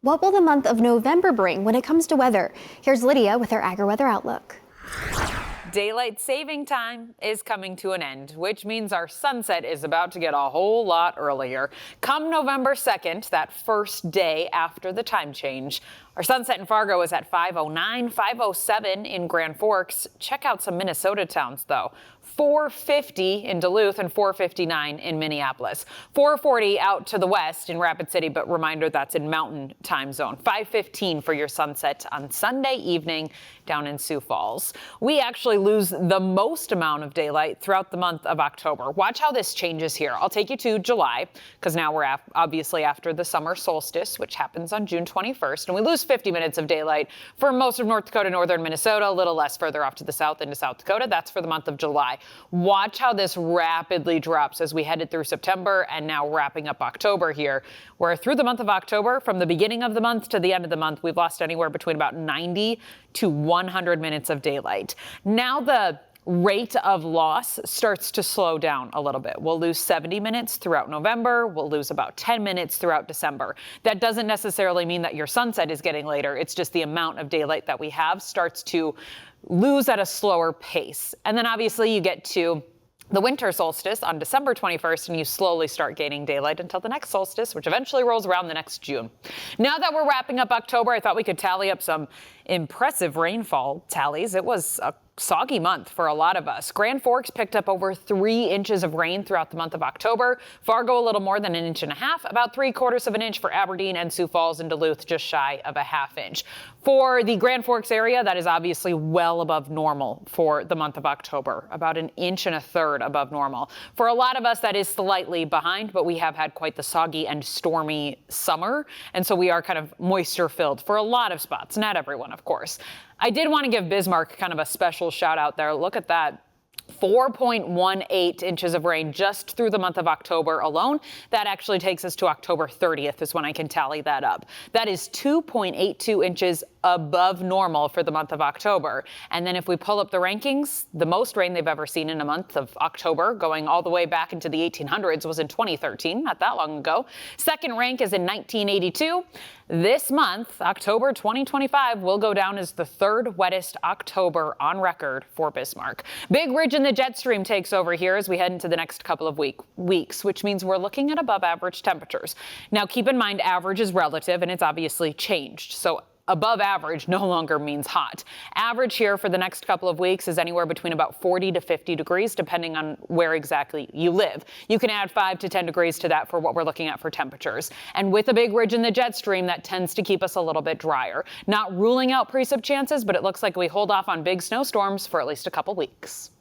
What will the month of November bring when it comes to weather? Here's Lydia with our Agri-weather outlook. Daylight saving time is coming to an end, which means our sunset is about to get a whole lot earlier. Come November 2nd, that first day after the time change, our sunset in Fargo is at 5:09, 5:07 in Grand Forks. Check out some Minnesota towns, though. 4:50 in Duluth and 4:59 in Minneapolis. 4:40 out to the west in Rapid City, but reminder that's in Mountain Time Zone. 5:15 for your sunset on Sunday evening down in Sioux Falls. We actually lose the most amount of daylight throughout the month of October. Watch how this changes here. I'll take you to July, because now we're obviously after the summer solstice, which happens on June 21st, and we lose 50 minutes of daylight for most of North Dakota, northern Minnesota, a little less further off to the south into South Dakota. That's for the month of July. Watch how this rapidly drops as we headed through September and now wrapping up October here, where through the month of October, from the beginning of the month to the end of the month, we've lost anywhere between about 90 to 100 minutes of daylight. Now the rate of loss starts to slow down a little bit. We'll lose 70 minutes throughout November. We'll lose about 10 minutes throughout December. That doesn't necessarily mean that your sunset is getting later. It's just the amount of daylight that we have starts to lose at a slower pace. And then obviously you get to the winter solstice on December 21st, and you slowly start gaining daylight until the next solstice, which eventually rolls around the next June. Now that we're wrapping up October, I thought we could tally up some impressive rainfall tallies. It was a soggy month for a lot of us. Grand Forks picked up over 3 inches of rain throughout the month of October. Fargo a little more than 1.5 inches, about 3/4 of an inch for Aberdeen, and Sioux Falls and Duluth just shy of 1/2 inch. For the Grand Forks area, that is obviously well above normal for the month of October, about 1.3 inches above normal. For a lot of us, that is slightly behind, but we have had quite the soggy and stormy summer, and so we are kind of moisture filled for a lot of spots, not everyone, of course. I did want to give Bismarck kind of a special shout out there. Look at that. 4.18 inches of rain just through the month of October alone. That actually takes us to October 30th is when I can tally that up. That is 2.82 inches above normal for the month of October. And then if we pull up the rankings, the most rain they've ever seen in a month of October, going all the way back into the 1800s, was in 2013, not that long ago. Second rank is in 1982. This month, October 2025, will go down as the 3rd wettest October on record for Bismarck. Big ridge in the jet stream takes over here as we head into the next couple of weeks, which means we're looking at above average temperatures. Now, keep in mind, average is relative and it's obviously changed. So above average no longer means hot. Average here for the next couple of weeks is anywhere between about 40 to 50 degrees, depending on where exactly you live. You can add 5 to 10 degrees to that for what we're looking at for temperatures. And with a big ridge in the jet stream, that tends to keep us a little bit drier. Not ruling out precip chances, but it looks like we hold off on big snowstorms for at least a couple weeks.